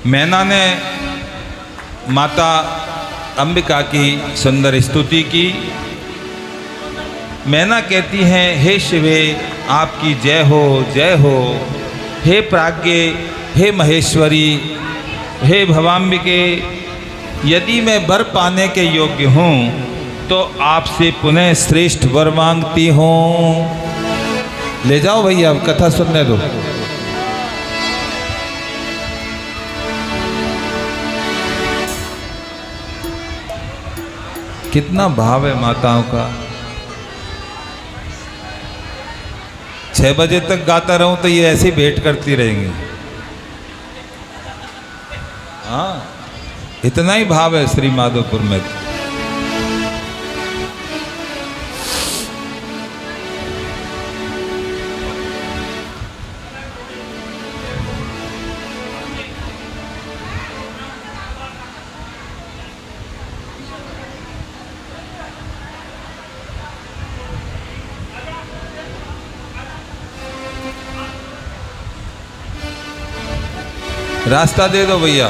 मैना ने माता अंबिका की सुंदर स्तुति की। मैना कहती हैं, हे शिवे आपकी जय हो जय हो, हे प्राज्ञे, हे महेश्वरी, हे भवाम्बिके, यदि मैं वर पाने के योग्य हूँ तो आपसे पुनः श्रेष्ठ वर मांगती हूँ। ले जाओ भैया, अब कथा सुनने दो। कितना भाव है माताओं का। 6 बजे तक गाता रहूं तो ये ऐसे भेंट करती रहेंगी। हाँ, इतना ही भाव है श्री माधोपुर में। रास्ता दे दो भैया,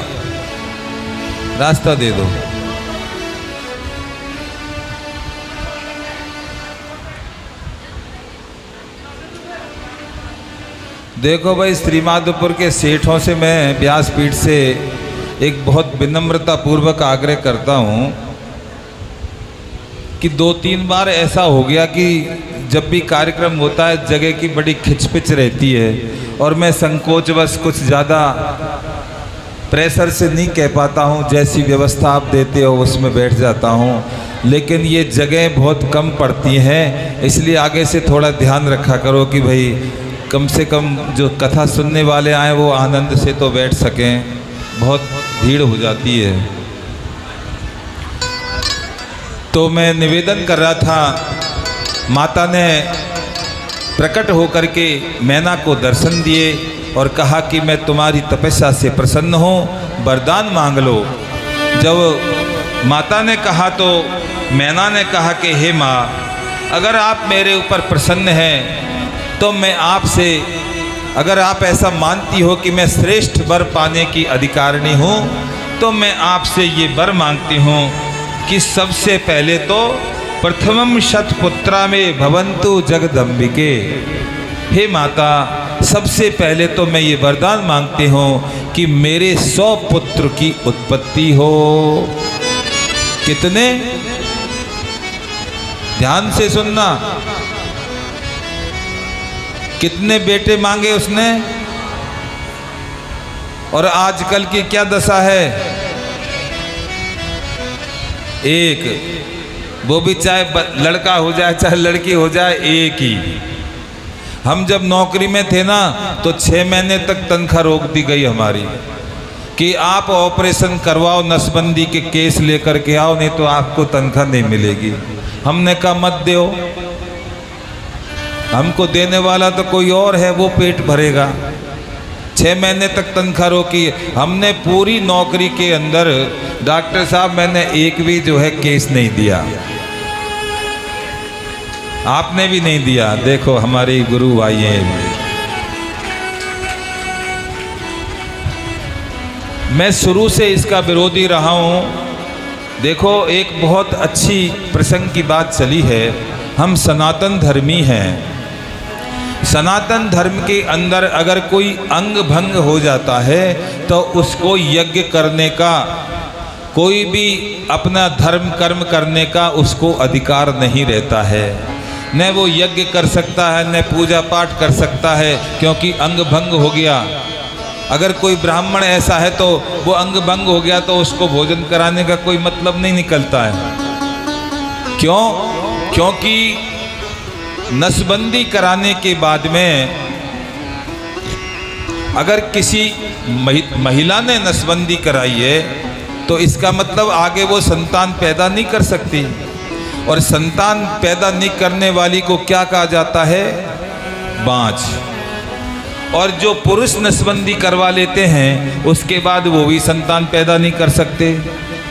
रास्ता दे दो। देखो भाई, श्री माधोपुर के सेठों से मैं व्यासपीठ से एक बहुत विनम्रता पूर्वक आग्रह करता हूँ कि 2-3 बार ऐसा हो गया कि जब भी कार्यक्रम होता है जगह की बड़ी खिचपिच रहती है और मैं संकोचवश कुछ ज़्यादा प्रेशर से नहीं कह पाता हूँ। जैसी व्यवस्था आप देते हो उसमें बैठ जाता हूँ, लेकिन ये जगह बहुत कम पड़ती हैं, इसलिए आगे से थोड़ा ध्यान रखा करो कि भाई कम से कम जो कथा सुनने वाले आए वो आनंद से तो बैठ सकें। बहुत भीड़ हो जाती है। तो मैं निवेदन कर रहा था, माता ने प्रकट होकर के मैना को दर्शन दिए और कहा कि मैं तुम्हारी तपस्या से प्रसन्न हूँ, वरदान मांग लो। जब माता ने कहा तो मैना ने कहा कि हे माँ, अगर आप मेरे ऊपर प्रसन्न हैं तो मैं आपसे, अगर आप ऐसा मानती हो कि मैं श्रेष्ठ वर पाने की अधिकारिणी हूँ, तो मैं आपसे ये वर मांगती हूँ कि सबसे पहले तो प्रथमम शतपुत्रा में भवन्तु जगदम्बिके। हे माता, सबसे पहले तो मैं ये वरदान मांगती हूँ कि मेरे 100 पुत्र की उत्पत्ति हो। कितने? ध्यान से सुनना। कितने बेटे मांगे उसने? और आजकल की क्या दशा है? एक, वो भी चाहे लड़का हो जाए चाहे लड़की हो जाए, एक ही। हम जब नौकरी में थे ना तो 6 महीने तक तनख्वाह रोक दी गई हमारी कि आप ऑपरेशन करवाओ, नसबंदी के केस लेकर के आओ, नहीं तो आपको तनख्वाह नहीं मिलेगी। हमने कहा मत दो, हमको देने वाला तो कोई और है, वो पेट भरेगा। 6 महीने तक तनख्वाह रोकी। हमने पूरी नौकरी के अंदर, डॉक्टर साहब, मैंने एक भी जो है केस नहीं दिया। आपने भी नहीं दिया। देखो हमारे गुरु भाई हैं। मैं शुरू से इसका विरोधी रहा हूँ। देखो, एक बहुत अच्छी प्रसंग की बात चली है। हम सनातन धर्मी हैं। सनातन धर्म के अंदर अगर कोई अंग भंग हो जाता है तो उसको यज्ञ करने का, कोई भी अपना धर्म कर्म करने का उसको अधिकार नहीं रहता है। न वो यज्ञ कर सकता है, न पूजा पाठ कर सकता है, क्योंकि अंग भंग हो गया। अगर कोई ब्राह्मण ऐसा है तो वो अंग भंग हो गया तो उसको भोजन कराने का कोई मतलब नहीं निकलता है। क्यों? क्योंकि नसबंदी कराने के बाद में अगर किसी महिला ने नसबंदी कराई है तो इसका मतलब आगे वो संतान पैदा नहीं कर सकती, और संतान पैदा नहीं करने वाली को क्या कहा जाता है? बांझ। और जो पुरुष नसबंदी करवा लेते हैं उसके बाद वो भी संतान पैदा नहीं कर सकते,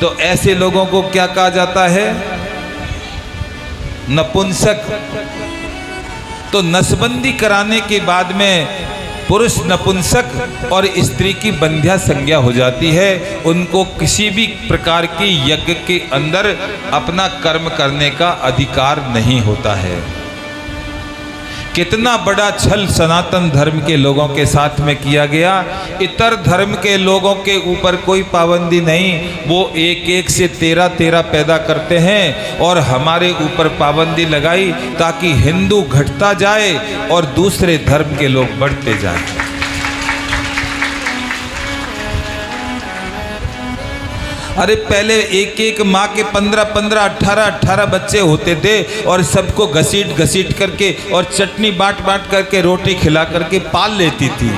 तो ऐसे लोगों को क्या कहा जाता है? नपुंसक। तो नसबंदी कराने के बाद में पुरुष नपुंसक और स्त्री की बंध्या संज्ञा हो जाती है। उनको किसी भी प्रकार के यज्ञ के अंदर अपना कर्म करने का अधिकार नहीं होता है। कितना बड़ा छल सनातन धर्म के लोगों के साथ में किया गया। इतर धर्म के लोगों के ऊपर कोई पाबंदी नहीं, वो एक एक से 13 पैदा करते हैं और हमारे ऊपर पाबंदी लगाई ताकि हिंदू घटता जाए और दूसरे धर्म के लोग बढ़ते जाएं। अरे पहले एक एक माँ के 15 18 बच्चे होते थे और सबको घसीट करके और चटनी बांट करके रोटी खिला करके पाल लेती थी।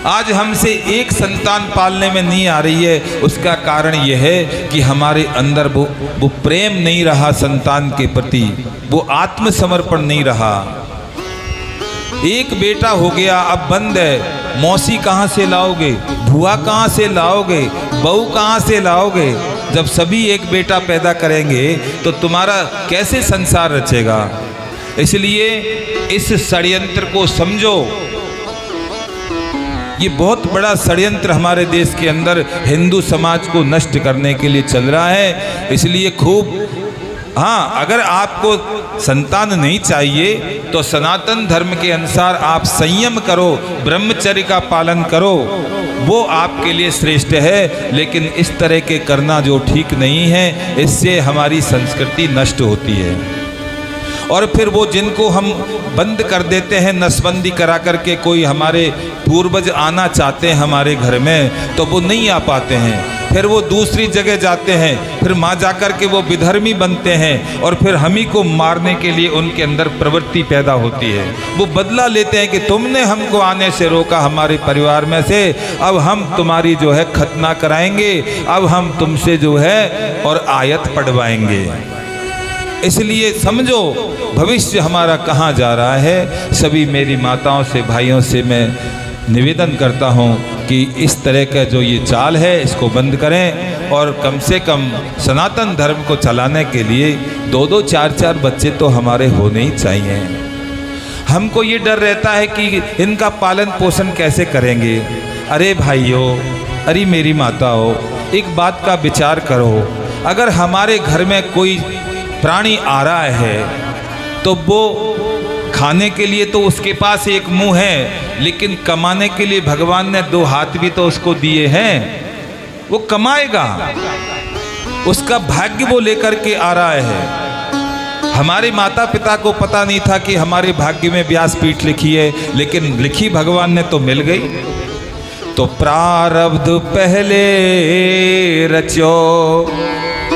आज हमसे एक संतान पालने में नहीं आ रही है। उसका कारण यह है कि हमारे अंदर वो प्रेम नहीं रहा संतान के प्रति, वो आत्मसमर्पण नहीं रहा। एक बेटा हो गया, अब बंद है। मौसी कहाँ से लाओगे, भुआ कहाँ से लाओगे, बहू कहाँ से लाओगे? जब सभी एक बेटा पैदा करेंगे तो तुम्हारा कैसे संसार रचेगा? इसलिए इस षड्यंत्र को समझो। ये बहुत बड़ा षड्यंत्र हमारे देश के अंदर हिंदू समाज को नष्ट करने के लिए चल रहा है। इसलिए खूब, हाँ, अगर आपको संतान नहीं चाहिए तो सनातन धर्म के अनुसार आप संयम करो, ब्रह्मचर्य का पालन करो, वो आपके लिए श्रेष्ठ है। लेकिन इस तरह के करना जो ठीक नहीं है, इससे हमारी संस्कृति नष्ट होती है। और फिर वो जिनको हम बंद कर देते हैं, नसबंदी करा करके, कोई हमारे पूर्वज आना चाहते हैं हमारे घर में तो वो नहीं आ पाते हैं। फिर वो दूसरी जगह जाते हैं, फिर वहाँ जाकर के वो विधर्मी बनते हैं और फिर हम ही को मारने के लिए उनके अंदर प्रवृत्ति पैदा होती है। वो बदला लेते हैं कि तुमने हमको आने से रोका हमारे परिवार में से, अब हम तुम्हारी जो है खतना कराएंगे, अब हम तुमसे जो है और आयत पढ़वाएंगे। इसलिए समझो भविष्य हमारा कहाँ जा रहा है। सभी मेरी माताओं से, भाइयों से मैं निवेदन करता हूँ कि इस तरह का जो ये चाल है इसको बंद करें और कम से कम सनातन धर्म को चलाने के लिए 2-2, 4-4 बच्चे तो हमारे होने ही चाहिए। हमको ये डर रहता है कि इनका पालन पोषण कैसे करेंगे। अरे भाइयों, अरे मेरी माताओं, एक बात का विचार करो। अगर हमारे घर में कोई प्राणी आ रहा है तो वो खाने के लिए तो उसके पास एक मुंह है, लेकिन कमाने के लिए भगवान ने 2 हाथ भी तो उसको दिए हैं। वो कमाएगा, उसका भाग्य वो लेकर के आ रहा है। हमारे माता पिता को पता नहीं था कि हमारे भाग्य में व्यासपीठ लिखी है, लेकिन लिखी भगवान ने तो मिल गई। तो प्रारब्ध पहले रचो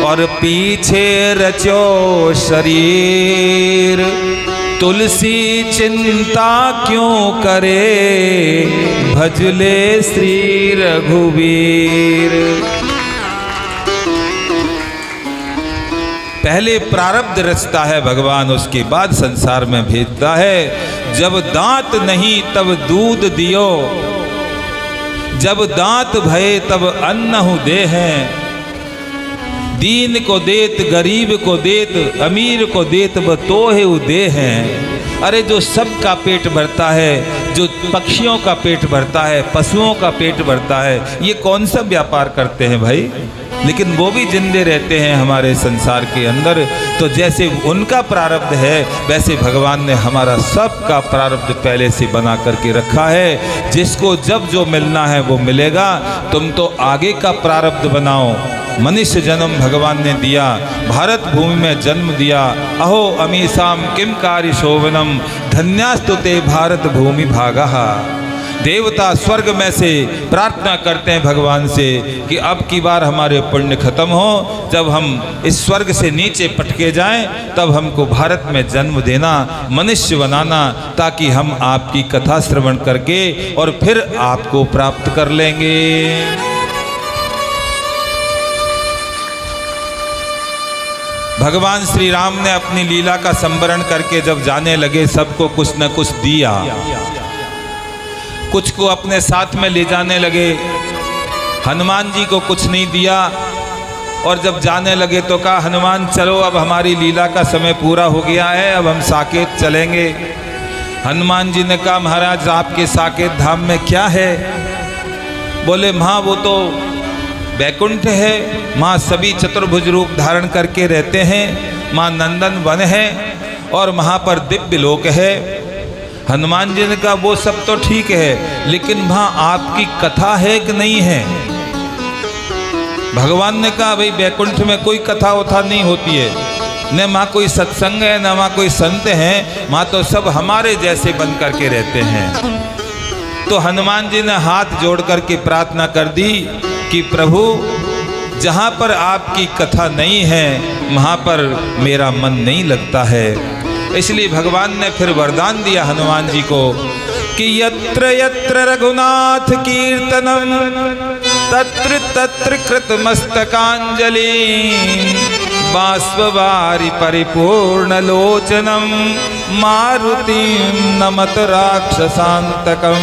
और पीछे रचो शरीर, तुलसी चिंता क्यों करे, भजले श्री रघुवीर। पहले प्रारब्ध रचता है भगवान, उसके बाद संसार में भेजता है। जब दांत नहीं तब दूध दियो, जब दांत भये तब अन्नहु दे हैं। दीन को देत, गरीब को देत, अमीर को देत, वह तोहे दे हैं। अरे जो सबका पेट भरता है, जो पक्षियों का पेट भरता है, पशुओं का पेट भरता है, ये कौन सा व्यापार करते हैं भाई? लेकिन वो भी जिंदे रहते हैं हमारे संसार के अंदर। तो जैसे उनका प्रारब्ध है, वैसे भगवान ने हमारा सबका प्रारब्ध पहले से बना करके रखा है। जिसको जब जो मिलना है वो मिलेगा। तुम तो आगे का प्रारब्ध बनाओ। मनुष्य जन्म भगवान ने दिया, भारत भूमि में जन्म दिया। अहो अमीसाम किम कार्य शोभनम, धन्यास्तुते भारत भूमि भागः। देवता स्वर्ग में से प्रार्थना करते हैं भगवान से कि अब की बार हमारे पुण्य खत्म हो, जब हम इस स्वर्ग से नीचे पटके जाएं तब हमको भारत में जन्म देना, मनुष्य बनाना, ताकि हम आपकी कथा श्रवण करके और फिर आपको प्राप्त कर लेंगे। भगवान श्री राम ने अपनी लीला का संवरण करके जब जाने लगे, सबको कुछ न कुछ दिया, कुछ को अपने साथ में ले जाने लगे। हनुमान जी को कुछ नहीं दिया और जब जाने लगे तो कहा, हनुमान चलो अब हमारी लीला का समय पूरा हो गया है, अब हम साकेत चलेंगे। हनुमान जी ने कहा महाराज आपके साकेत धाम में क्या है? बोले माँ वो तो बैकुंठ है, माँ सभी चतुर्भुज रूप धारण करके रहते हैं, माँ नंदन वन है और वहाँ पर दिव्य लोक है। हनुमान जी ने कहा वो सब तो ठीक है, लेकिन वहाँ आपकी कथा है कि नहीं है? भगवान ने कहा भाई बैकुंठ में कोई कथा वथा नहीं होती है, न वहाँ कोई सत्संग है न वहाँ कोई संत हैं, वहाँ तो सब हमारे जैसे बन करके रहते हैं। तो हनुमान जी ने हाथ जोड़ करके प्रार्थना कर दी कि प्रभु जहाँ पर आपकी कथा नहीं है वहाँ पर मेरा मन नहीं लगता है। इसलिए भगवान ने फिर वरदान दिया हनुमान जी को कि यत्र यत्र रघुनाथ कीर्तनम तत्र तत्र कृतमस्तकांजलि बाष्पवारि परिपूर्ण लोचनम मारुतिम नमत राक्षसांतकम।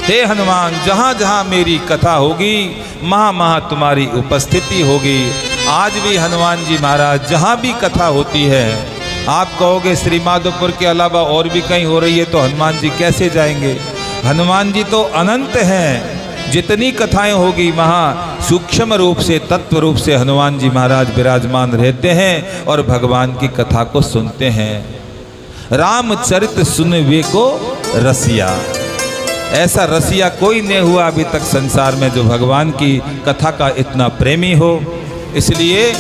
हे हनुमान, जहाँ जहाँ मेरी कथा होगी वहाँ वहाँ तुम्हारी उपस्थिति होगी। आज भी हनुमान जी महाराज जहाँ भी कथा होती है, आप कहोगे श्री माधोपुर के अलावा और भी कहीं हो रही है तो हनुमान जी कैसे जाएंगे? हनुमान जी तो अनंत हैं, जितनी कथाएं होगी वहाँ सूक्ष्म रूप से तत्व रूप से हनुमान जी महाराज विराजमान रहते हैं और भगवान की कथा को सुनते हैं। रामचरित सुनवे को रसिया, ऐसा रसिया कोई नहीं हुआ अभी तक संसार में जो भगवान की कथा का इतना प्रेमी हो। इसलिए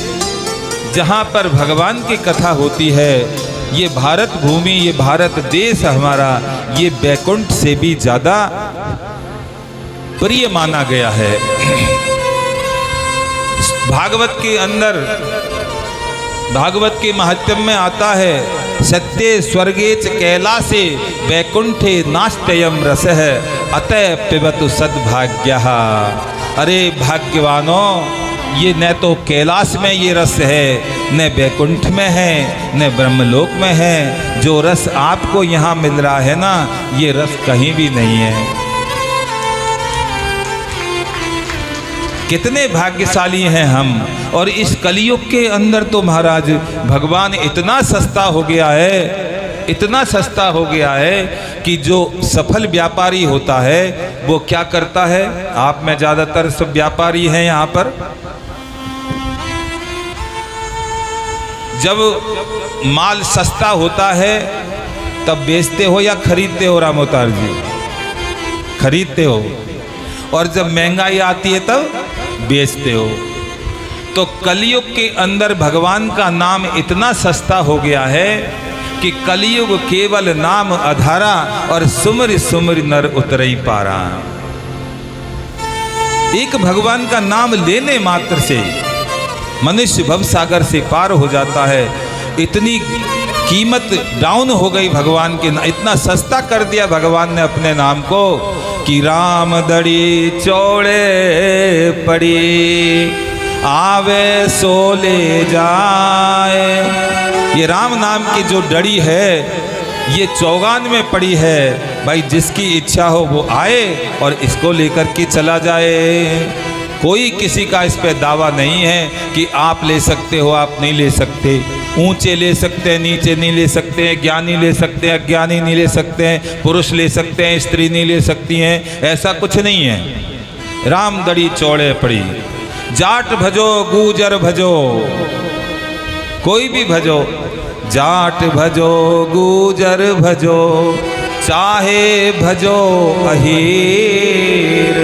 जहाँ पर भगवान की कथा होती है, ये भारत भूमि, ये भारत देश हमारा, ये बैकुंठ से भी ज़्यादा प्रिय माना गया है। भागवत के अंदर, भागवत के महत्व में आता है सत्य स्वर्गे च कैलासे वैकुंठे नास्त्ययम रसः अतः पिबतु सद्भाग्यः। अरे भाग्यवानों, ये न तो कैलाश में ये रस है, न वैकुंठ में है, न ब्रह्मलोक में है। जो रस आपको यहाँ मिल रहा है ना, ये रस कहीं भी नहीं है। कितने भाग्यशाली हैं हम। और इस कलयुग के अंदर तो महाराज भगवान इतना सस्ता हो गया है, इतना सस्ता हो गया है कि जो सफल व्यापारी होता है वो क्या करता है? आप में ज़्यादातर सब व्यापारी हैं यहाँ पर। जब माल सस्ता होता है तब बेचते हो या खरीदते हो राम अवतार जी? खरीदते हो। और जब महंगाई आती है तब बेचते हो। तो कलयुग के अंदर भगवान का नाम इतना सस्ता हो गया है कि कलयुग केवल नाम आधारा और सुमर सुमर नर उतरई पारा। एक भगवान का नाम लेने मात्र से मनुष्य भवसागर से पार हो जाता है। इतनी कीमत डाउन हो गई भगवान के, इतना सस्ता कर दिया भगवान ने अपने नाम को कि राम दड़ी चौड़े पड़ी आवे सो ले जाए। ये राम नाम की जो डड़ी है ये चौगान में पड़ी है। भाई जिसकी इच्छा हो वो आए और इसको लेकर के चला जाए। कोई किसी का इस पे दावा नहीं है कि आप ले सकते हो, आप नहीं ले सकते। ऊंचे ले सकते हैं, नीचे नहीं ले सकते हैं, ज्ञानी ले सकते हैं, अज्ञानी नहीं ले सकते हैं, पुरुष ले सकते हैं, स्त्री नहीं ले सकती हैं, ऐसा कुछ नहीं है। राम दड़ी चौड़े पड़ी, जाट भजो गूजर भजो, कोई भी भजो, जाट भजो गूजर भजो, चाहे भजो अहीर,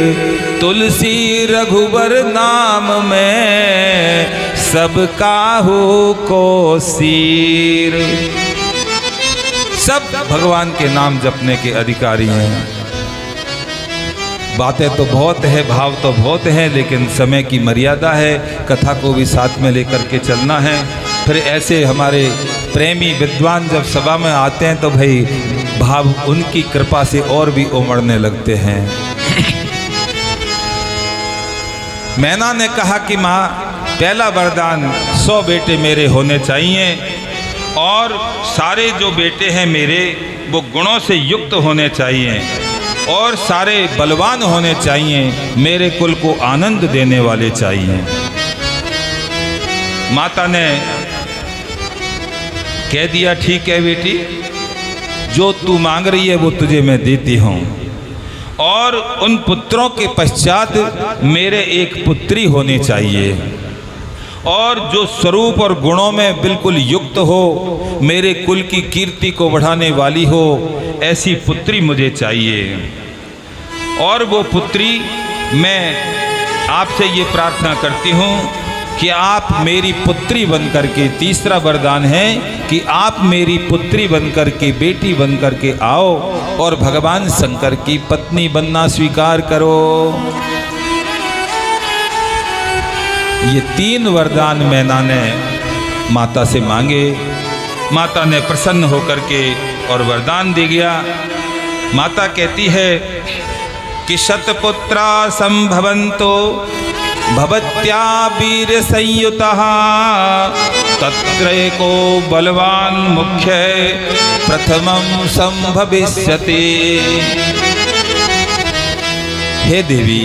तुलसी रघुबर नाम में सब काहू को सीर। सब भगवान के नाम जपने के अधिकारी हैं। बातें तो बहुत है, भाव तो बहुत हैं, लेकिन समय की मर्यादा है। कथा को भी साथ में लेकर के चलना है। फिर ऐसे हमारे प्रेमी विद्वान जब सभा में आते हैं तो भाई भाव उनकी कृपा से और भी उमड़ने लगते हैं। मैना ने कहा कि माँ, पहला वरदान 100 बेटे मेरे होने चाहिए और सारे जो बेटे हैं मेरे वो गुणों से युक्त होने चाहिए और सारे बलवान होने चाहिए, मेरे कुल को आनंद देने वाले चाहिए। माता ने कह दिया ठीक है बेटी, जो तू मांग रही है वो तुझे मैं देती हूँ। और उन पुत्रों के पश्चात मेरे एक पुत्री होनी चाहिए, और जो स्वरूप और गुणों में बिल्कुल युक्त हो, मेरे कुल की कीर्ति को बढ़ाने वाली हो, ऐसी पुत्री मुझे चाहिए। और वो पुत्री मैं आपसे ये प्रार्थना करती हूँ कि आप मेरी पुत्री बनकर के, तीसरा वरदान है कि आप मेरी पुत्री बनकर के, बेटी बनकर के आओ और भगवान शंकर की पत्नी बनना स्वीकार करो। ये 3 वरदान मैना ने माता से मांगे। माता ने प्रसन्न होकर के और वरदान दे गया। माता कहती है कि शतपुत्रा संभवन्तो भवत्या वीर संयुतः तत्रैको बलवान मुख्य प्रथमं संभविष्यति। हे देवी,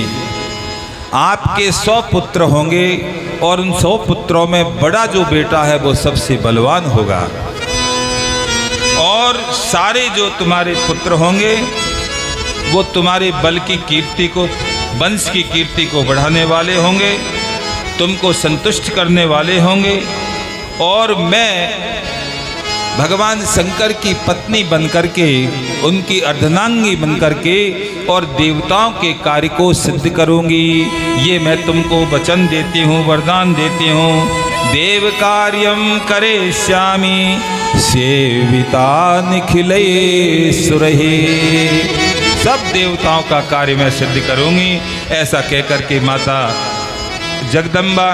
आपके 100 पुत्र होंगे और उन 100 पुत्रों में बड़ा जो बेटा है वो सबसे बलवान होगा, और सारे जो तुम्हारे पुत्र होंगे वो तुम्हारे बल की कीर्ति को, वंश की कीर्ति को बढ़ाने वाले होंगे, तुमको संतुष्ट करने वाले होंगे। और मैं भगवान शंकर की पत्नी बनकर के, उनकी अर्धनांगी बनकर के और देवताओं के कार्य को सिद्ध करूंगी। ये मैं तुमको वचन देती हूँ, वरदान देती हूँ। देव कार्यम करिष्यामि सेविता निखिले सुरहे। सब देवताओं का कार्य मैं सिद्ध करूंगी। ऐसा कहकर के माता जगदम्बा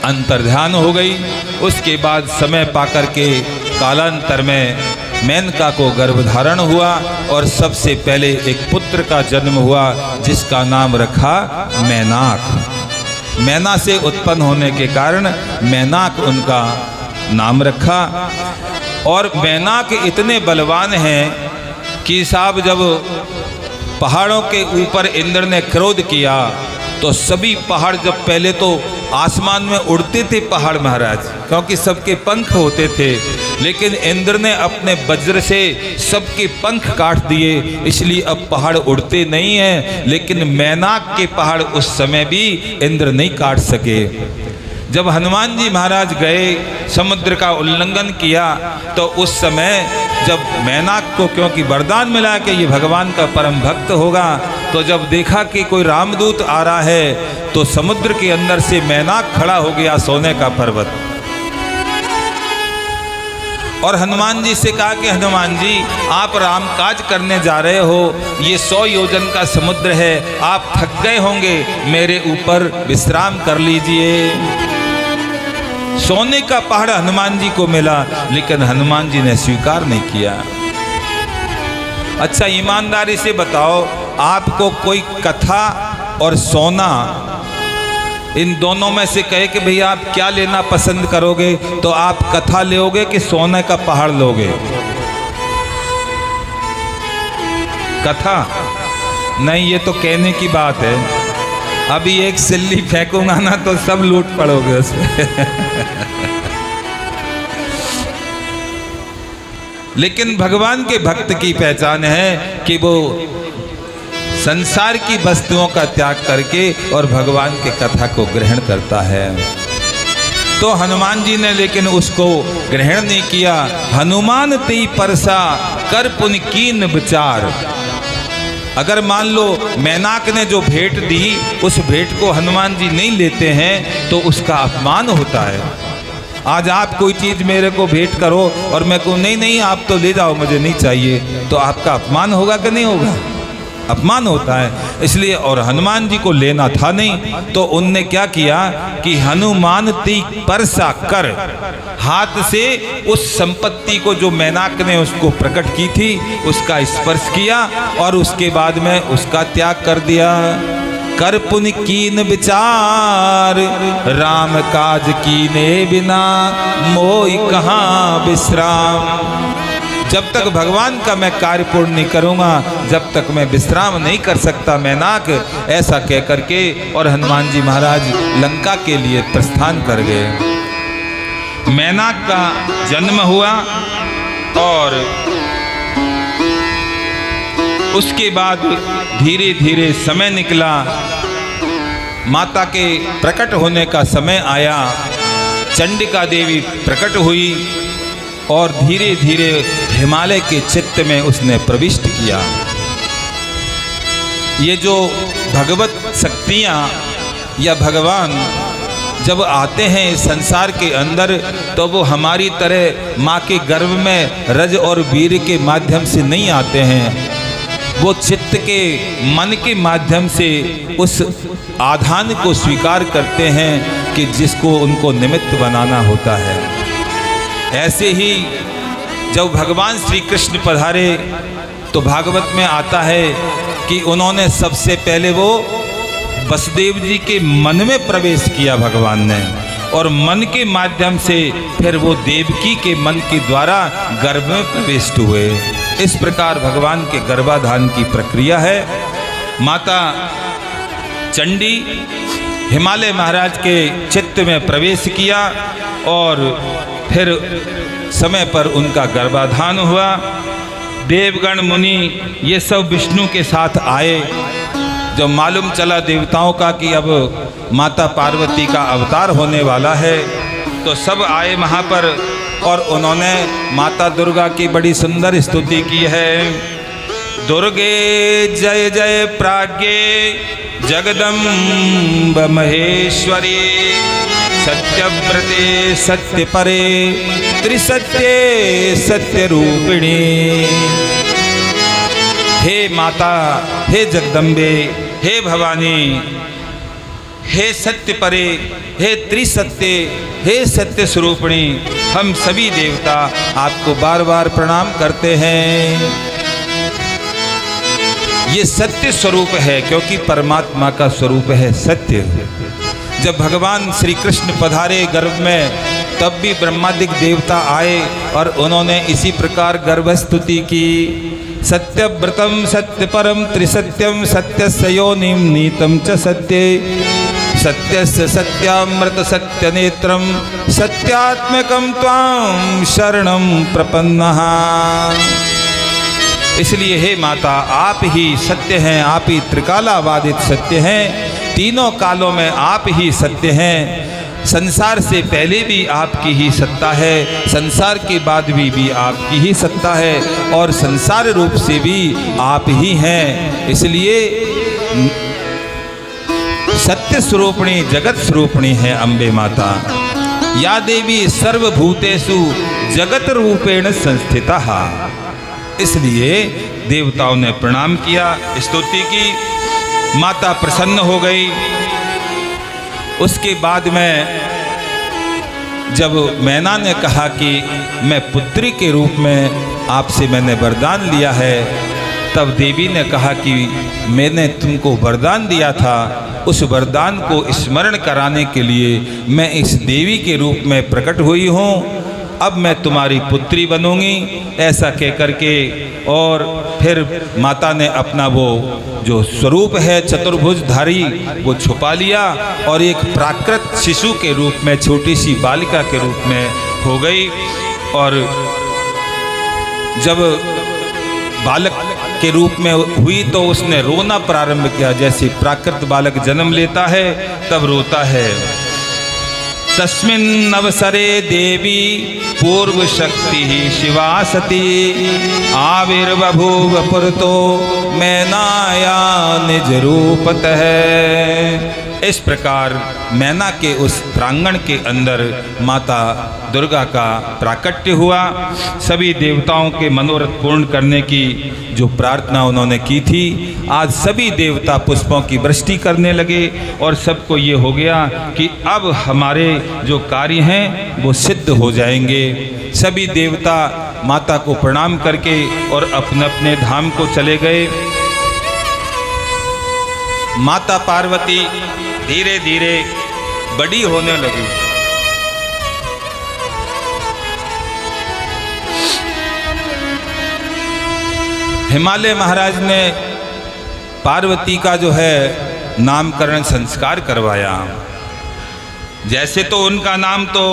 अंतर्ध्यान हो गई। उसके बाद समय पाकर के कालांतर में मेनका को गर्भधारण हुआ और सबसे पहले एक पुत्र का जन्म हुआ जिसका नाम रखा मैनाक। मैना से उत्पन्न होने के कारण मैनाक उनका नाम रखा। और मैनाक इतने बलवान हैं कि साहब जब पहाड़ों के ऊपर इंद्र ने क्रोध किया तो सभी पहाड़, जब पहले तो आसमान में उड़ते थे पहाड़ महाराज, क्योंकि सबके पंख होते थे, लेकिन इंद्र ने अपने वज्र से सबके पंख काट दिए, इसलिए अब पहाड़ उड़ते नहीं हैं। लेकिन मैनाक के पहाड़ उस समय भी इंद्र नहीं काट सके। जब हनुमान जी महाराज गए, समुद्र का उल्लंघन किया, तो उस समय जब मैनाक को, क्योंकि वरदान मिला कि ये भगवान का परम भक्त होगा, तो जब देखा कि कोई रामदूत आ रहा है तो समुद्र के अंदर से मैनाक खड़ा हो गया, सोने का पर्वत। और हनुमान जी से कहा कि हनुमान जी, आप रामकाज करने जा रहे हो, ये 100 योजन का समुद्र है, आप थक गए होंगे, मेरे ऊपर विश्राम कर लीजिए। सोने का पहाड़ हनुमान जी को मिला, लेकिन हनुमान जी ने स्वीकार नहीं किया। अच्छा ईमानदारी से बताओ, आपको कोई कथा और सोना, इन दोनों में से कहे कि भैया आप क्या लेना पसंद करोगे, तो आप कथा लोगे कि सोने का पहाड़ लोगे? कथा नहीं, ये तो कहने की बात है। अभी एक सिल्ली फेंकूंगा ना तो सब लूट पड़ोगे उसमें। लेकिन भगवान के भक्त की पहचान है कि वो संसार की वस्तुओं का त्याग करके और भगवान के कथा को ग्रहण करता है। तो हनुमान जी ने लेकिन उसको ग्रहण नहीं किया। हनुमान ती परसा कर पुन कीन विचार। अगर मान लो मैनाक ने जो भेंट दी, उस भेंट को हनुमान जी नहीं लेते हैं तो उसका अपमान होता है। आज आप कोई चीज़ मेरे को भेंट करो और मैं कहूँ नहीं नहीं आप तो ले जाओ, मुझे नहीं चाहिए, तो आपका अपमान होगा कि नहीं होगा? अपमान होता है। इसलिए, और हनुमान जी को लेना था नहीं, तो उनने क्या किया कि हनुमान ती परसा कर, हाथ से उस संपत्ति को जो मैनाक ने उसको प्रकट की थी उसका स्पर्श किया और उसके बाद में उसका त्याग कर दिया। कर पुन कीन विचार, राम काज कीने बिना मोई कहाँ विश्राम। जब तक भगवान का मैं कार्य पूर्ण नहीं करूँगा, जब तक मैं विश्राम नहीं कर सकता मैनाक। ऐसा कह करके और हनुमान जी महाराज लंका के लिए प्रस्थान कर गए। मैनाक का जन्म हुआ और उसके बाद धीरे धीरे समय निकला, माता के प्रकट होने का समय आया, चंडिका देवी प्रकट हुई और धीरे धीरे हिमालय के चित्त में उसने प्रविष्ट किया। ये जो भगवत शक्तियाँ या भगवान जब आते हैं इस संसार के अंदर, तो वो हमारी तरह माँ के गर्भ में रज और वीर के माध्यम से नहीं आते हैं। वो चित्त के मन के माध्यम से उस आधान को स्वीकार करते हैं कि जिसको उनको निमित्त बनाना होता है। ऐसे ही जब भगवान श्री कृष्ण पधारे तो भागवत में आता है कि उन्होंने सबसे पहले वो वसुदेव जी के मन में प्रवेश किया भगवान ने, और मन के माध्यम से फिर वो देवकी के मन के द्वारा गर्भ में प्रविष्ट हुए। इस प्रकार भगवान के गर्भाधान की प्रक्रिया है। माता चंडी हिमालय महाराज के चित्त में प्रवेश किया और फिर समय पर उनका गर्भाधान हुआ। देवगण मुनि ये सब विष्णु के साथ आए। जब मालूम चला देवताओं का कि अब माता पार्वती का अवतार होने वाला है, तो सब आए वहाँ पर और उन्होंने माता दुर्गा की बड़ी सुंदर स्तुति की है। दुर्गे जय जय प्राज्ञे जगदम्ब महेश्वरी, सत्यव्रते सत्यपरे त्रिसत्ये सत्यरूपिणी। हे माता, हे जगदम्बे, हे भवानी, हे सत्य परे, हे त्रिसत्य, हे सत्य स्वरूपिणी, हम सभी देवता आपको बार बार प्रणाम करते हैं। ये सत्य स्वरूप है क्योंकि परमात्मा का स्वरूप है सत्य। जब भगवान श्री कृष्ण पधारे गर्भ में, तब भी ब्रह्मादिक देवता आए और उन्होंने इसी प्रकार गर्भस्तुति की। सत्यव्रतम सत्यपरम त्रिसत्यम सत्यस्य योनिम नीतम च सत्ये, सत्यस्य सत्यामृत सत्यनेत्रम सत्यात्मकम त्वां शरणं प्रपन्नः। इसलिए हे माता, आप ही सत्य हैं, आप ही त्रिकालावादित सत्य हैं, तीनों कालों में आप ही सत्य हैं। संसार से पहले भी आपकी ही सत्ता है, संसार के बाद भी आपकी ही सत्ता है, और संसार रूप से भी आप ही हैं। इसलिए सत्य स्वरूपिणी जगत स्वरूपिणी है अम्बे माता। या देवी सर्वभूतेषु जगत रूपेण संस्थिता। इसलिए देवताओं ने प्रणाम किया, स्तुति की, माता प्रसन्न हो गई। उसके बाद में जब मैना ने कहा कि मैं पुत्री के रूप में आपसे मैंने वरदान लिया है, तब देवी ने कहा कि मैंने तुमको वरदान दिया था, उस वरदान को स्मरण कराने के लिए मैं इस देवी के रूप में प्रकट हुई हूँ, अब मैं तुम्हारी पुत्री बनूंगी, ऐसा कह करके। और फिर माता ने अपना वो जो स्वरूप है चतुर्भुजधारी वो छुपा लिया और एक प्राकृत शिशु के रूप में, छोटी सी बालिका के रूप में हो गई। और जब बालक के रूप में हुई तो उसने रोना प्रारंभ किया, जैसे प्राकृत बालक जन्म लेता है तब रोता है। तस्मिन् अवसरे देवी पूर्व शक्ति शिवा सती, आविर्बभूव पुरतो मैनाया निज रूपतः। इस प्रकार मैना के उस प्रांगण के अंदर माता दुर्गा का प्राकट्य हुआ। सभी देवताओं के मनोरथ पूर्ण करने की जो प्रार्थना उन्होंने की थी, आज सभी देवता पुष्पों की वृष्टि करने लगे और सबको ये हो गया कि अब हमारे जो कार्य हैं वो सिद्ध हो जाएंगे। सभी देवता माता को प्रणाम करके और अपने अपने धाम को चले गए। माता पार्वती धीरे धीरे बड़ी होने लगी। हिमालय महाराज ने पार्वती का जो है नामकरण संस्कार करवाया। जैसे तो उनका नाम तो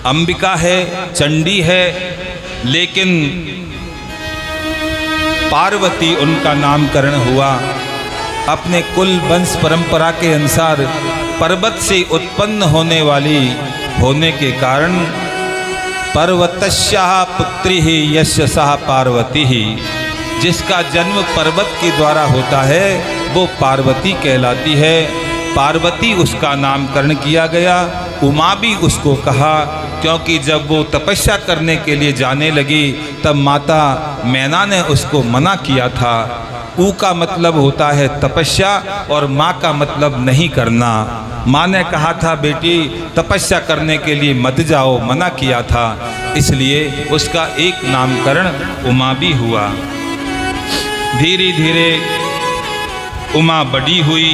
अंबिका है, चंडी है, लेकिन पार्वती उनका नामकरण हुआ। अपने कुल वंश परंपरा के अनुसार पर्वत से उत्पन्न होने वाली होने के कारण पर्वतस्याः पुत्री ही यस्याः पार्वती ही, जिसका जन्म पर्वत के द्वारा होता है वो पार्वती कहलाती है। पार्वती उसका नामकरण किया गया। उमा भी उसको कहा, क्योंकि जब वो तपस्या करने के लिए जाने लगी तब माता मैना ने उसको मना किया था। ऊ का मतलब होता है तपस्या और माँ का मतलब नहीं करना। माँ ने कहा था बेटी तपस्या करने के लिए मत जाओ, मना किया था, इसलिए उसका एक नामकरण उमा भी हुआ। धीरे धीरे उमा बड़ी हुई।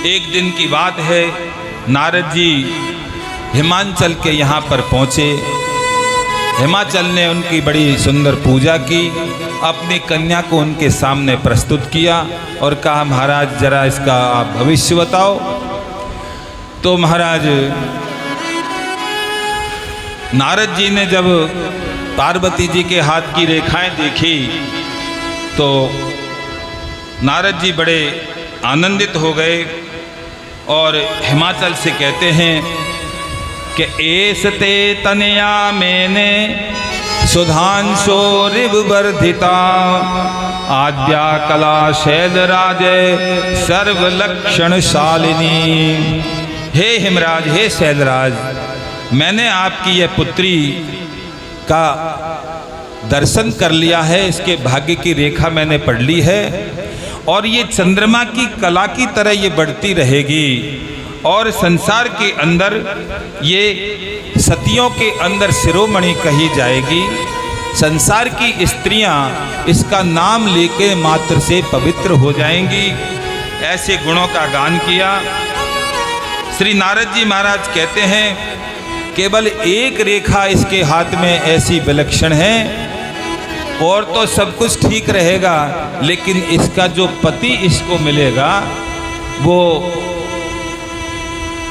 एक दिन की बात है, नारद जी हिमाचल के यहाँ पर पहुँचे। हिमाचल ने उनकी बड़ी सुंदर पूजा की, अपनी कन्या को उनके सामने प्रस्तुत किया और कहा महाराज जरा इसका आप भविष्य बताओ। तो महाराज नारद जी ने जब पार्वती जी के हाथ की रेखाएं देखी तो नारद जी बड़े आनंदित हो गए और हिमाचल से कहते हैं कि एसते तनया मैंने सुधांशो रिवर्धिता आद्या कला शैलराज सर्वलक्षण शालिनी। हे हिमराज, हे शैलराज, मैंने आपकी यह पुत्री का दर्शन कर लिया है, इसके भाग्य की रेखा मैंने पढ़ ली है और ये चंद्रमा की कला की तरह ये बढ़ती रहेगी और संसार के अंदर ये सतियों के अंदर शिरोमणि कही जाएगी। संसार की स्त्रियां इसका नाम लेके मात्र से पवित्र हो जाएंगी। ऐसे गुणों का गान किया। श्री नारद जी महाराज कहते हैं केवल एक रेखा इसके हाथ में ऐसी विलक्षण है और तो सब कुछ ठीक रहेगा, लेकिन इसका जो पति इसको मिलेगा वो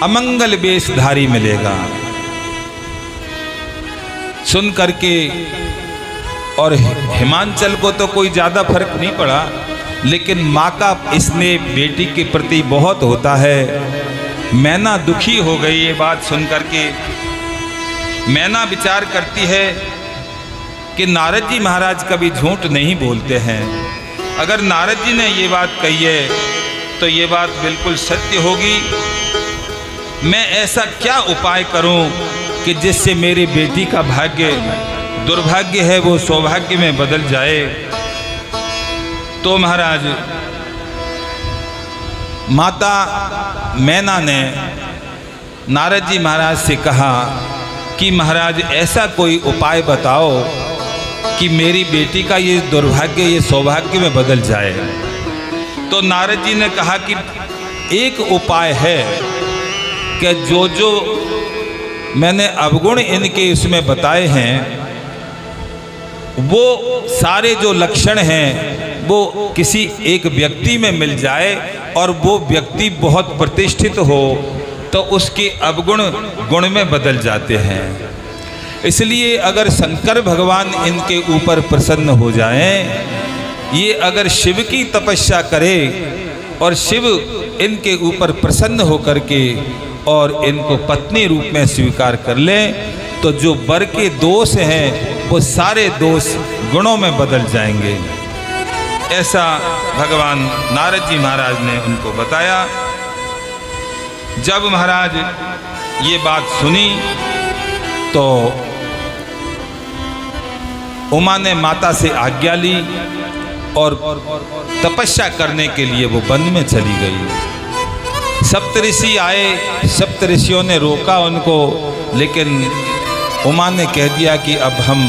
अमंगल वेशधारी मिलेगा। सुन करके और हिमाचल को तो कोई ज़्यादा फर्क नहीं पड़ा, लेकिन माँ का इसने बेटी के प्रति बहुत होता है। मैना दुखी हो गई ये बात सुन करके। मैना विचार करती है कि नारद जी महाराज कभी झूठ नहीं बोलते हैं। अगर नारद जी ने ये बात कही है तो ये बात बिल्कुल सत्य होगी। मैं ऐसा क्या उपाय करूं कि जिससे मेरी बेटी का भाग्य दुर्भाग्य है वो सौभाग्य में बदल जाए। तो महाराज माता मैना ने नारद जी महाराज से कहा कि महाराज ऐसा कोई उपाय बताओ कि मेरी बेटी का ये दुर्भाग्य ये सौभाग्य में बदल जाए। तो नारद जी ने कहा कि एक उपाय है कि जो जो मैंने अवगुण इनके इसमें बताए हैं वो सारे जो लक्षण हैं वो किसी एक व्यक्ति में मिल जाए और वो व्यक्ति बहुत प्रतिष्ठित हो तो उसके अवगुण गुण में बदल जाते हैं। इसलिए अगर शंकर भगवान इनके ऊपर प्रसन्न हो जाएं, ये अगर शिव की तपस्या करे और शिव इनके ऊपर प्रसन्न होकर के और इनको पत्नी रूप में स्वीकार कर ले तो जो वर के दोष हैं वो सारे दोष गुणों में बदल जाएंगे। ऐसा भगवान नारद जी महाराज ने उनको बताया। जब महाराज ये बात सुनी तो उमा ने माता से आज्ञा ली और तपस्या करने के लिए वो वन में चली गई। सप्तऋषि आए, सप्तऋषियों ने रोका उनको, लेकिन उमा ने कह दिया कि अब हम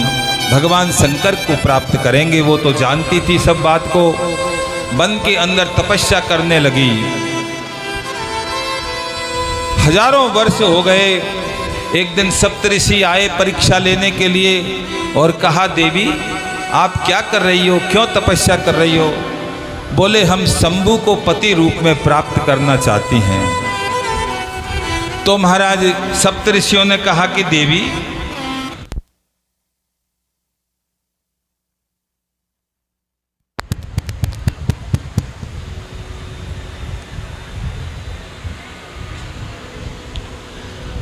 भगवान शंकर को प्राप्त करेंगे। वो तो जानती थी सब बात को। वन के अंदर तपस्या करने लगी। हजारों वर्ष हो गए। एक दिन सप्तऋषि आए परीक्षा लेने के लिए और कहा देवी आप क्या कर रही हो, क्यों तपस्या कर रही हो? बोले हम शंभु को पति रूप में प्राप्त करना चाहती हैं। तो महाराज सप्तऋषियों ने कहा कि देवी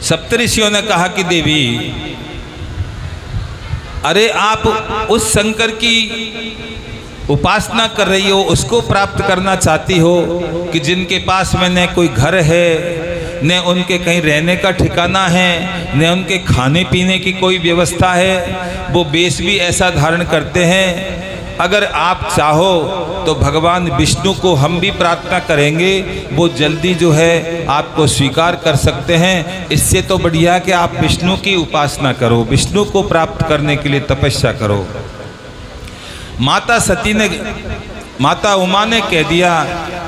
सप्तऋषियों ने कहा कि देवी, अरे आप उस शंकर की उपासना कर रही हो, उसको प्राप्त करना चाहती हो कि जिनके पास में न कोई घर है, न उनके कहीं रहने का ठिकाना है, न उनके खाने पीने की कोई व्यवस्था है, वो वेश भी ऐसा धारण करते हैं। अगर आप चाहो तो भगवान विष्णु को हम भी प्रार्थना करेंगे, वो जल्दी जो है आपको स्वीकार कर सकते हैं। इससे तो बढ़िया कि आप विष्णु की उपासना करो, विष्णु को प्राप्त करने के लिए तपस्या करो। माता उमा ने कह दिया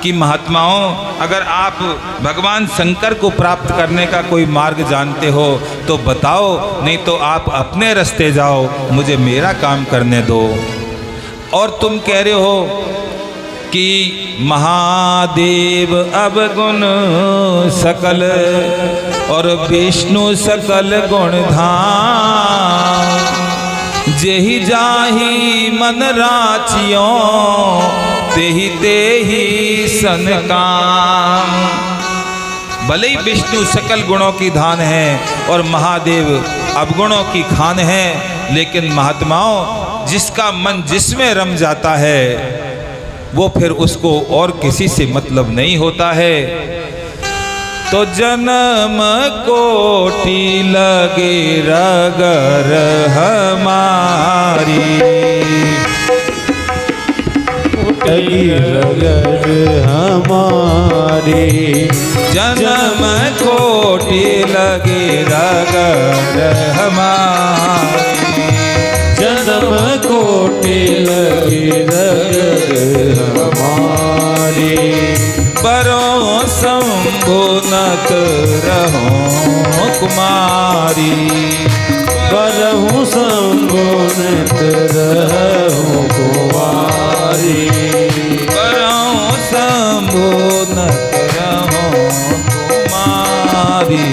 कि महात्माओं, अगर आप भगवान शंकर को प्राप्त करने का कोई मार्ग जानते हो तो बताओ, नहीं तो आप अपने रास्ते जाओ, मुझे मेरा काम करने दो। और तुम कह रहे हो कि महादेव अवगुण सकल और विष्णु सकल गुण धाम, जेहि जाहि मन राचियो तेहि तेहि सन काम। भले ही विष्णु सकल गुणों की धान है और महादेव अवगुणों की खान है, लेकिन महात्माओं, जिसका मन जिसमें रम जाता है वो फिर उसको और किसी से मतलब नहीं होता है। तो जन्म कोटि लगे रगर हमारी, रगर हमारी, जन्म कोटि लगे रगर हमारी, जन्म कोटि लगे रगर हमारी। बरों संबुनत रहो कुमारी, बरहु संबुनत रहो कुमारी, बरों संबुनत रहो कुमारी।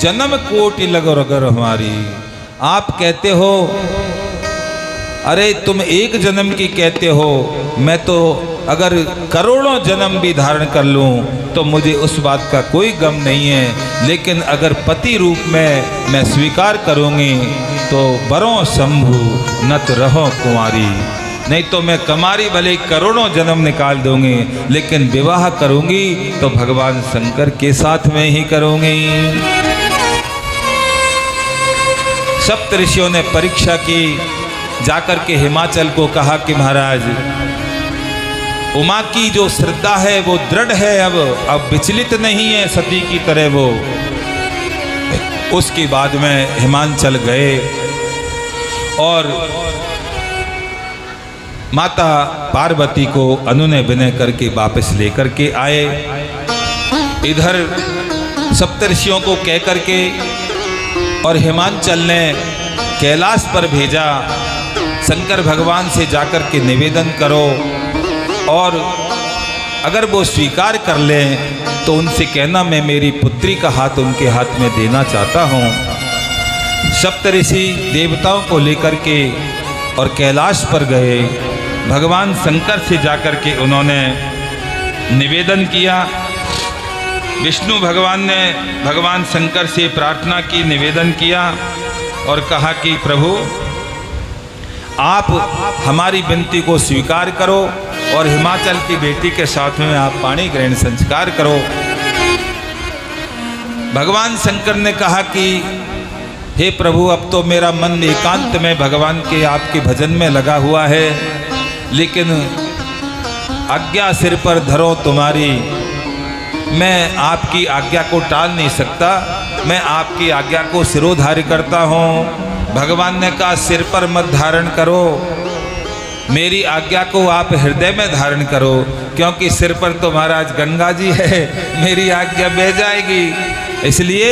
जन्म कोटि लगो रगर हमारी। आप कहते हो, अरे तुम एक जन्म की कहते हो, मैं तो अगर करोड़ों जन्म भी धारण कर लूं तो मुझे उस बात का कोई गम नहीं है, लेकिन अगर पति रूप में मैं स्वीकार करूंगी तो बरों शंभु नत रहो कुंवारी। नहीं तो मैं कमारी भले करोड़ों जन्म निकाल दूंगी, लेकिन विवाह करूंगी तो भगवान शंकर के साथ में ही करूंगी। सप्तऋषियों ने परीक्षा की, जाकर के हिमाचल को कहा कि महाराज, उमा की जो श्रद्धा है वो दृढ़ है, अब विचलित नहीं है सती की तरह वो। उसके बाद में हिमाचल गए और माता पार्वती को अनुनय विनय करके वापस लेकर के आए। इधर सप्तऋषियों को कह करके और हिमाचल ने कैलाश पर भेजा, शंकर भगवान से जाकर के निवेदन करो और अगर वो स्वीकार कर लें तो उनसे कहना मैं मेरी पुत्री का हाथ उनके हाथ में देना चाहता हूँ। सप्तऋषि देवताओं को लेकर के और कैलाश पर गए, भगवान शंकर से जाकर के उन्होंने निवेदन किया। विष्णु भगवान ने भगवान शंकर से प्रार्थना की, निवेदन किया और कहा कि प्रभु आप हमारी विनती को स्वीकार करो और हिमाचल की बेटी के साथ में आप पाणी ग्रहण संस्कार करो। भगवान शंकर ने कहा कि हे प्रभु, अब तो मेरा मन एकांत में भगवान के आपके भजन में लगा हुआ है, लेकिन आज्ञा सिर पर धरो तुम्हारी, मैं आपकी आज्ञा को टाल नहीं सकता, मैं आपकी आज्ञा को सिरोधार्य करता हूँ। भगवान ने कहा सिर पर मत धारण करो, मेरी आज्ञा को आप हृदय में धारण करो, क्योंकि सिर पर तो महाराज गंगा जी है, मेरी आज्ञा बह जाएगी, इसलिए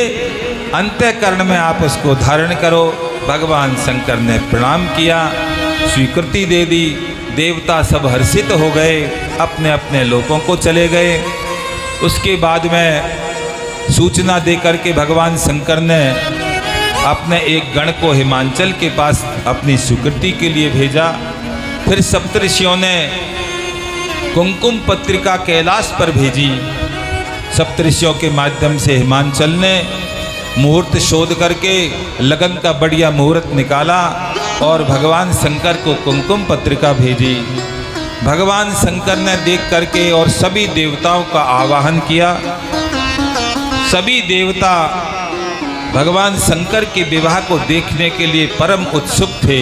अंतःकरण में आप उसको धारण करो। भगवान शंकर ने प्रणाम किया, स्वीकृति दे दी। देवता सब हर्षित हो गए, अपने अपने लोकों को चले गए। उसके बाद में सूचना देकर के भगवान शंकर ने अपने एक गण को हिमाचल के पास अपनी स्वीकृति के लिए भेजा। फिर सप्तऋषियों ने कुमकुम पत्रिका कैलाश पर भेजी सप्तऋषियों के माध्यम से हिमांचल ने मुहूर्त शोध करके लगन का बढ़िया मुहूर्त निकाला और भगवान शंकर को कुमकुम पत्रिका भेजी। भगवान शंकर ने देख करके और सभी देवताओं का आवाहन किया। सभी देवता भगवान शंकर के विवाह को देखने के लिए परम उत्सुक थे,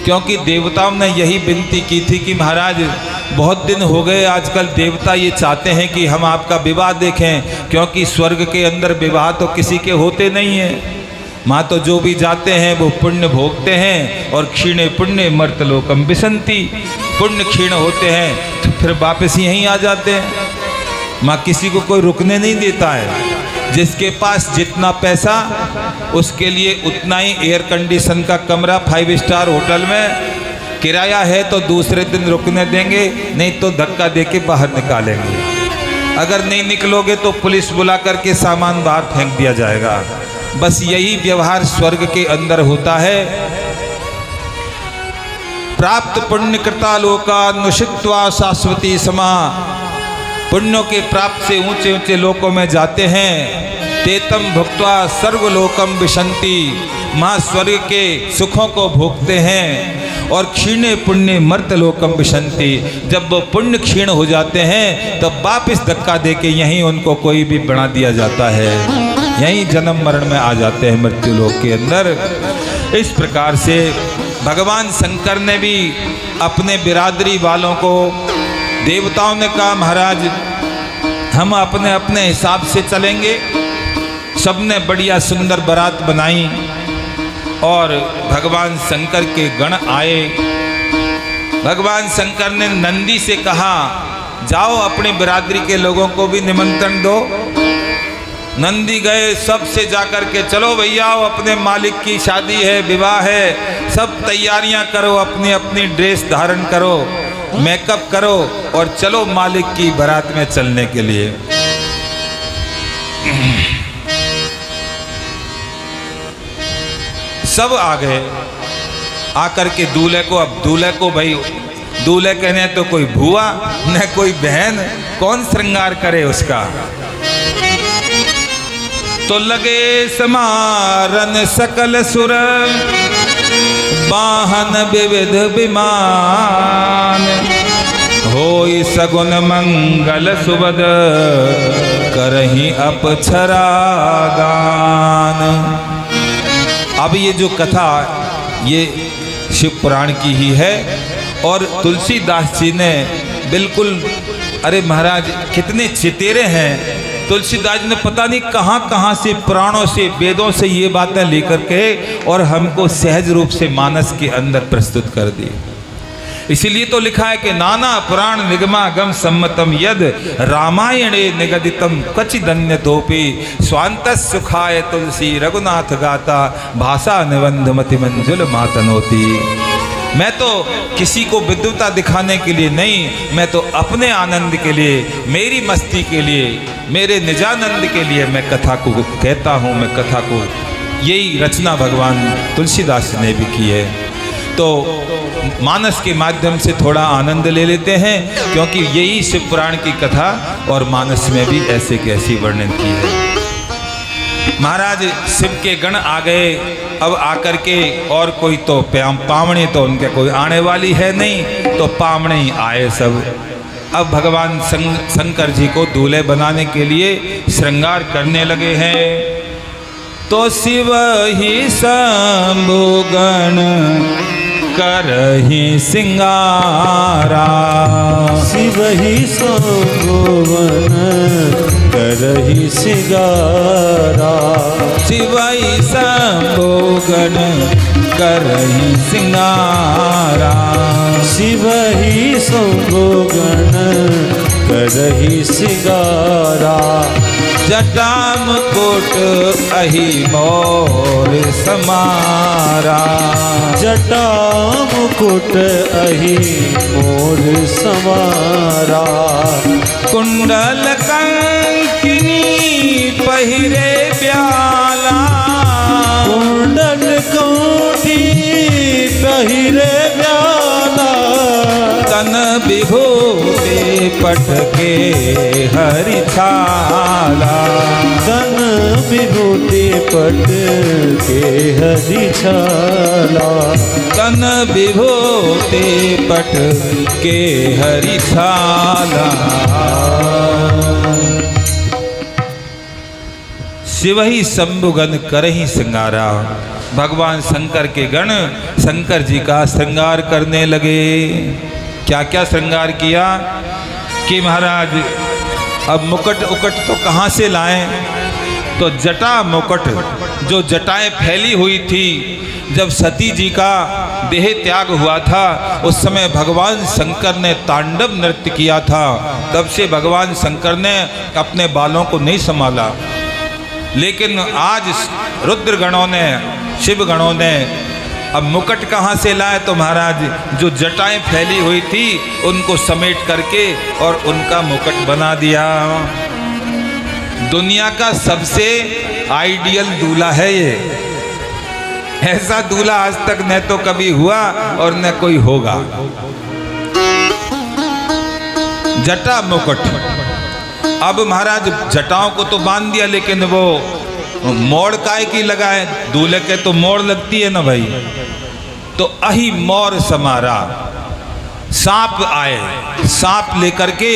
क्योंकि देवताओं ने यही विनती की थी कि महाराज बहुत दिन हो गए, आजकल देवता ये चाहते हैं कि हम आपका विवाह देखें, क्योंकि स्वर्ग के अंदर विवाह तो किसी के होते नहीं हैं। माँ तो जो भी जाते हैं वो पुण्य भोगते हैं और क्षीणे पुण्य मर्तलोकम विसंति, पुण्य क्षीण होते हैं तो फिर वापस यहीं आ जाते हैं। माँ किसी को कोई रुकने नहीं देता है। जिसके पास जितना पैसा उसके लिए उतना ही एयर कंडीशन का कमरा 5 स्टार होटल में किराया है, तो दूसरे दिन रुकने देंगे, नहीं तो धक्का देके बाहर निकालेंगे। अगर नहीं निकलोगे तो पुलिस बुला करके सामान बाहर फेंक दिया जाएगा। बस यही व्यवहार स्वर्ग के अंदर होता है। प्राप्त पुण्य कृता लोका नुषित्वा शाश्वती समा, पुण्यों के प्राप्त से ऊंचे ऊंचे लोकों में जाते हैं। तेतम भुक्त्वा सर्वलोकम विशंति, माँ स्वर्ग के सुखों को भोगते हैं और क्षीणे पुण्य मर्तलोकम विशंति, जब वो पुण्य क्षीण हो जाते हैं तब वापिस धक्का देके यहीं उनको कोई भी बना दिया जाता है, यहीं जन्म मरण में आ जाते हैं मृत्यु लोक के अंदर। इस प्रकार से भगवान शंकर ने भी अपने बिरादरी वालों को, देवताओं ने कहा महाराज हम अपने अपने हिसाब से चलेंगे। सबने बढ़िया सुंदर बारात बनाई और भगवान शंकर के गण आए। भगवान शंकर ने नंदी से कहा जाओ अपनी बिरादरी के लोगों को भी निमंत्रण दो। नंदी गए, सबसे जाकर के चलो भैया अपने मालिक की शादी है, विवाह है, सब तैयारियां करो, अपनी अपनी ड्रेस धारण करो, मेकअप करो और चलो मालिक की बारात में चलने के लिए। सब आ गए। आकर के दूल्हे को, अब दूल्हे को भाई दूल्हे कहने तो कोई भुआ न कोई बहन, कौन श्रृंगार करे उसका। तो लगे समारन सकल सुर, वाहन विविध विमान, होई सगुन मंगल सुबद, करही अपछरा गान। अब ये जो कथा ये शिव पुराण की ही है और तुलसीदास जी ने बिल्कुल, अरे महाराज कितने चितेरे हैं। तुलसीदास ने पता नहीं कहाँ कहाँ से पुराणों से वेदों से ये बातें लेकर के और हमको सहज रूप से मानस के अंदर प्रस्तुत कर दी। इसीलिए तो लिखा है कि नाना पुराण निगमागम सम्मतम यद रामायणे निगदितम क्वचिदन्य तोपि, स्वांत सुखाय तुलसी रघुनाथ गाता, भाषा निबंध मति मंजुल मातनोती। मैं तो किसी को विद्वता दिखाने के लिए नहीं, मैं तो अपने आनंद के लिए, मेरी मस्ती के लिए, मेरे निजानंद के लिए मैं कथा को कहता हूँ। मैं कथा को, यही रचना भगवान तुलसीदास ने भी की है। तो मानस के माध्यम से थोड़ा आनंद ले लेते हैं, क्योंकि यही शिव पुराण की कथा और मानस में भी ऐसे कैसी वर्णन की है। महाराज शिव के गण आ गए। अब आकर के, और कोई तो पावणे तो उनके कोई आने वाली है नहीं, तो पावणे ही आए सब। अब भगवान शंकर जी को दूल्हे बनाने के लिए श्रृंगार करने लगे हैं। तो शिव ही शंभु गण करहि सिंगारा, शिव ही शंभुवन करहि सिंगारा, शिव ही शंभु गण करहि सिंगारा, शिव ही शंभुगण करहि सिंगारा, जटा मुकुट अहि मोर समारा, जटा मुकुट अहि मोर समारा, कुंडल कंकिनी पहिरे ब्याला, कुंडल कोठी पहिरे ब्याला, तन विभूति पट के हरि छाला। तन विभूति पट के हरि छाला। तन विभूति पट के हरि छाला। शिव ही शंभुगन करहि श्रृंगारा। भगवान शंकर के गण शंकर जी का श्रृंगार करने लगे। क्या क्या श्रृंगार किया कि महाराज अब मुकुट उकट तो कहाँ से लाएं, तो जटा मुकुट, जो जटाएं फैली हुई थी, जब सती जी का देह त्याग हुआ था उस समय भगवान शंकर ने तांडव नृत्य किया था। तब से भगवान शंकर ने अपने बालों को नहीं संभाला। लेकिन आज रुद्र गणों ने, शिव गणों ने अब मुकुट कहाँ से लाए, तो महाराज जो जटाएं फैली हुई थी उनको समेट करके और उनका मुकुट बना दिया। दुनिया का सबसे आइडियल दूल्हा है ये। ऐसा दूल्हा आज तक न तो कभी हुआ और न कोई होगा। जटा मुकुट। अब महाराज जटाओं को तो बांध दिया, लेकिन वो मोड़ काय की लगाए, दूल्हे के तो मोड़ लगती है ना भाई। तो अहि मोर समारा, सांप आए, सांप लेकर के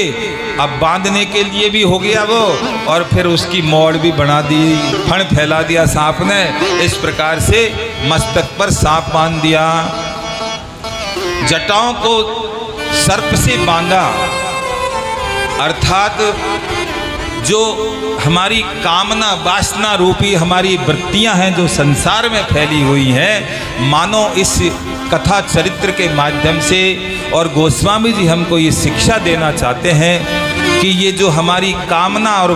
अब बांधने के लिए भी हो गया वो, और फिर उसकी मोड़ भी बना दी, फण फैला दिया सांप ने। इस प्रकार से मस्तक पर सांप बांध दिया। जटाओं को सर्प से बांधा, अर्थात जो हमारी कामना वासना रूपी हमारी वृत्तियां हैं जो संसार में फैली हुई हैं, मानो इस कथा चरित्र के माध्यम से और गोस्वामी जी हमको ये शिक्षा देना चाहते हैं कि ये जो हमारी कामना और